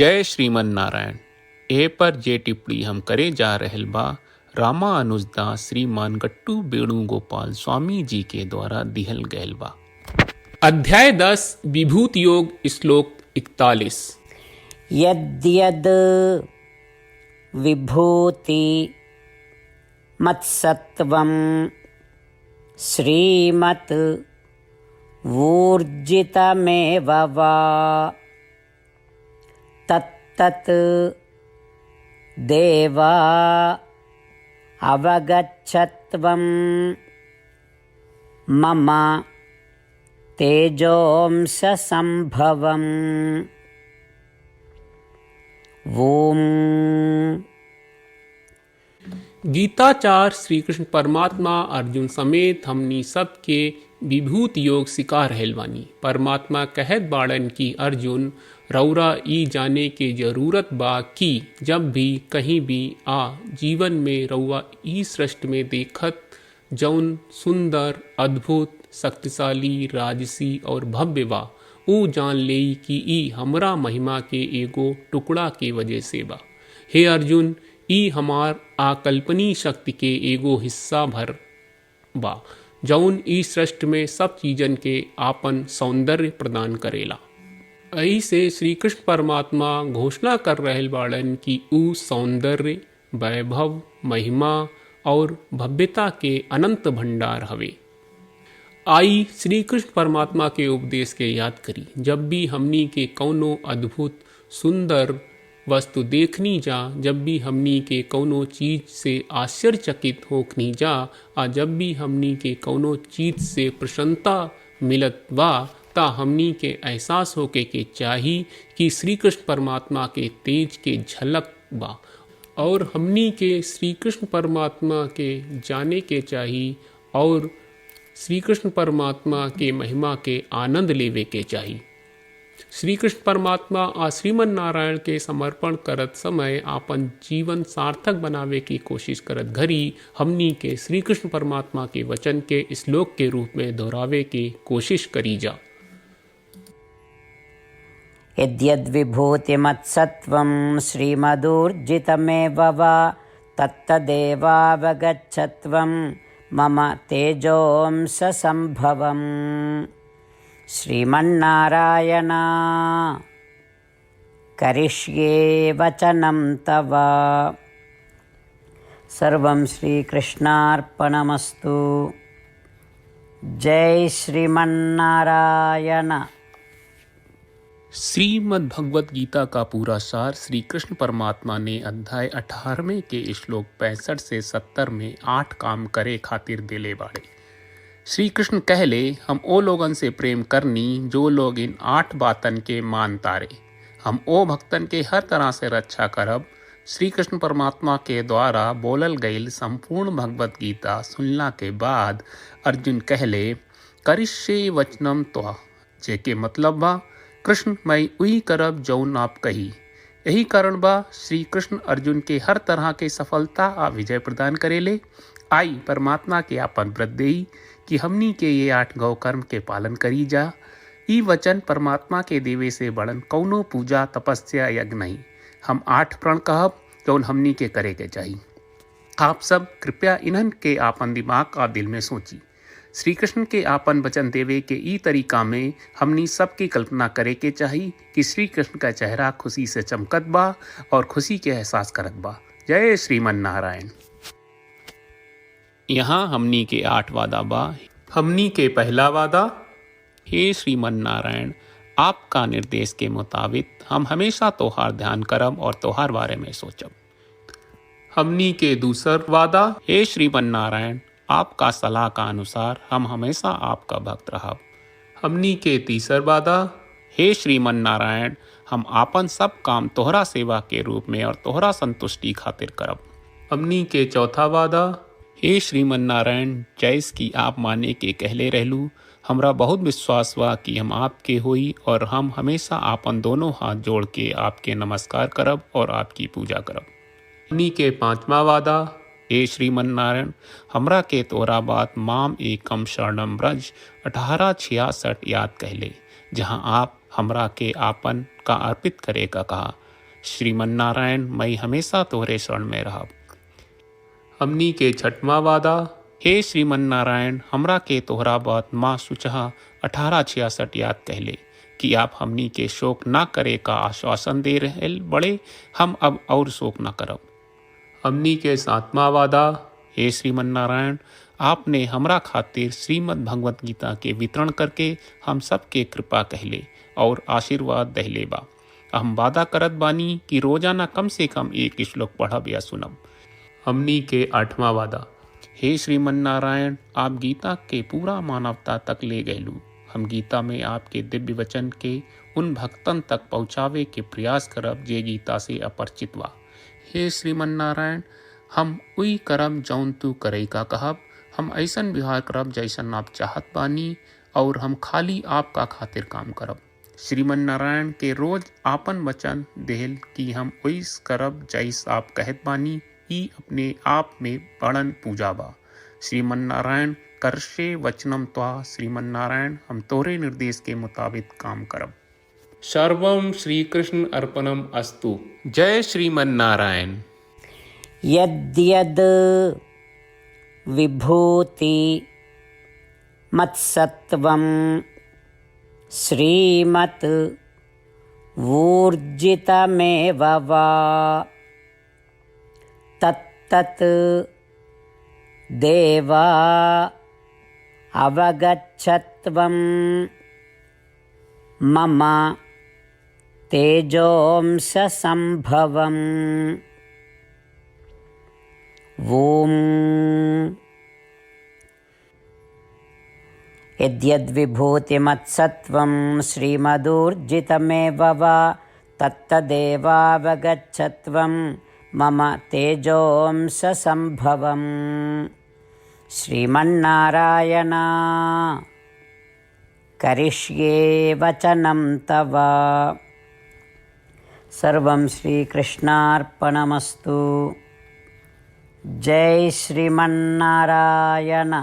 जय श्रीमन नारायण। ए पर जे टिप्पणी हम करे जा रहल बा रामानुजदास श्रीमान गट्टू वेणुगोपाल स्वामी जी के द्वारा दिहल गयल बा। अध्याय 10 विभूति योग श्लोक 41। यद्यद् विभूति मत्सत्वं श्रीमत् ऊर्जितमेव वा तत्तत् देवा अवगच्छत्वं मम तेजोंस संभवम्। ओम। गीताचार्य श्री कृष्ण परमात्मा अर्जुन समेत हमनी सबके विभूति योग सिखा रहल बानी। परमात्मा कहत बाड़न की अर्जुन रौरा ई जाने के जरूरत बा कि जब भी कहीं भी आ जीवन में रउआ ई सृष्टि में देखत जौन सुंदर अद्भुत शक्तिशाली राजसी और भव्य बा ऊ जान लेई कि ई हमरा महिमा के एगो टुकड़ा के वजह से बा। हे अर्जुन, ई हमार आकल्पनीय शक्ति के एगो हिस्सा भर बा जौन ई सृष्टि में सब चीजन के आपन सौंदर्य प्रदान करेला। ऐसे श्री कृष्ण परमात्मा घोषणा कर रहल बाड़न कि ऊ सौंदर्य वैभव महिमा और भव्यता के अनंत भंडार हवे। आई श्री कृष्ण परमात्मा के उपदेश के याद करी। जब भी हमनी के कौनो अद्भुत सुंदर वस्तु देखनी जा, जब भी हमनी के कौनो चीज से आश्चर्यचकित होखनी जा, आ जब भी हमनी के कौनो चीज से प्रसन्नता मिलत बा, ता हमनी के एहसास होके के चाही कि श्री कृष्ण परमात्मा के तेज के झलक बा और हमनी के श्री कृष्ण परमात्मा के जाने के चाही और श्री कृष्ण परमात्मा के महिमा के आनंद लेवे के चाही। श्री कृष्ण परमात्मा आ श्रीमन नारायण के समर्पण करत समय आपन जीवन सार्थक बनावे की कोशिश करत घड़ी हमनी के श्री कृष्ण परमात्मा के वचन के श्लोक के रूप में दोहरावे की कोशिश करी जा। यद्यद्विभूतिमत्सत्वं श्रीमदूर्जितमेव वा तत्तदेवावगच्छत्वं मम तेजोंस संभवम्। श्रीमन्नारायण करिष्ये वचनं तव। सर्वं श्रीकृष्णार्पणमस्तु। जय श्रीमन्नारायण। श्रीमद् भगवत गीता का पूरा सार श्री कृष्ण परमात्मा ने अध्याय 18वें के श्लोक 65 से 70 में 8 काम करे खातिर दिले बाड़े। श्री कृष्ण कहले, हम ओ लोगन से प्रेम करनी जो लोग इन 8 बातन के मान तारे। हम ओ भक्तन के हर तरह से रक्षा करब। श्री कृष्ण परमात्मा के द्वारा बोलल गईल संपूर्ण भगवत गीता सुनला के बाद अर्जुन कहले, करिष्ये वचनम त्वा, जेके मतलब बा कृष्ण मैं उही करब जौन आप कही। यही कारण बा श्री कृष्ण अर्जुन के हर तरह के सफलता आ विजय प्रदान करेले। आई परमात्मा के आपन व्रत देई कि हमनी के ये 8 गौ कर्म के पालन करी जा। ई वचन परमात्मा के देवे से बड़न कौनो पूजा तपस्या यज्ञ नहीं। हम 8 प्रण कहब जौन हमनी के करे के चाहिए। आप सब कृपया इन्हन के आपन दिमाग आ दिल में सोची। श्री कृष्ण के आपन वचन देवे के ई तरीका में हमनी सबकी कल्पना करे के चाहिए कि श्री कृष्ण का चेहरा खुशी से चमकत बा और खुशी के एहसास करत बा। जय श्रीमन नारायण। यहाँ हमनी के 8 वादा बा। हमनी के पहला वादा, हे श्रीमन नारायण, आपका निर्देश के मुताबिक हम हमेशा तोहार ध्यान करब और तोहार बारे में सोचब। हमनी के दूसर वादा, हे श्रीमन नारायण, आपका सलाह का अनुसार हम हमेशा आपका भक्त रहब। हमनी के तीसर वादा, हे श्रीमन नारायण, हम आपन सब काम तोहरा सेवा के रूप में और तोहरा संतुष्टि खातिर करब। हमनी के चौथा वादा, हे श्रीमन नारायण, जैस की आप माने के कहले रहलू, हमरा बहुत विश्वास बा कि हम आपके होई और हम हमेशा आपन दोनों हाथ जोड़ के आपके नमस्कार करब और आपकी पूजा करब। हमनी के पांचवा वादा, हे श्रीमन नारायण, हमरा के तोरा बात माम एकम शरणम ब्रज 1866 याद कहले, जहाँ आप हमरा के आपन का अर्पित करे का कहा। श्रीमन्नारायण मैं हमेशा तोहरे शरण में रहब। हमनी के छठवां वादा। हे श्रीमन्नारायण, हमरा के तोहरा बात माँ सुचहा 1866 याद कहले कि आप हमनी के शोक ना करे का आश्वासन दे रहे बड़े, हम अब और शोक ना करब। हमनी के 7वां वादा। हे श्रीमन्नारायण, आपने हमरा खातिर श्रीमद् भगवत गीता के वितरण करके हम सबके कृपा कहले और आशीर्वाद दहले बा। हम वादा करत बानी कि रोजाना कम से कम एक श्लोक पढ़ब या सुनब। हमनी के 8वां वादा। हे श्रीमन्नारायण, आप गीता के पूरा मानवता तक ले गयलू। हम गीता में आपके दिव्य वचन के उन भक्तन तक पहुँचावे के प्रयास करब जे गीता से अपरिचित बा। हे श्रीमन्नारायण, हम उई करब जौन तू करे का कहब। हम ऐसन व्यवहार करब जैसन आप चाहत बानी और हम खाली आपका खातिर काम करब। श्रीमन्नारायण के रोज आपन वचन देहल कि हम ओइस करब जैस आप कहत बानी, ई अपने आप में बड़न पूजा बा। श्रीमन्नारायण करशे वचनम त्वा। श्रीमन्नारायण, हम तोरे निर्देश के मुताबिक काम करब। सर्वम श्री कृष्ण अर्पणम अस्तु। जय श्रीमन्नारायण। यद्यद् विभूति मत्सत्वं श्रीमत् ऊर्जितमेव वा तत्तत् देवा अवगच्छत्वं मम तेजोंससंभवम्। ॐ यद्यद्विभूतिमत्सत्वं श्रीमदूर्जितमेव वा तत्तदेवावगच्छत्वं मम तेजोंससंभवम्। श्रीमन्नारायण करिष्ये वचनं तव। सर्वं श्रीकृष्णार्पणमस्तु। जय श्रीमन्नारायण।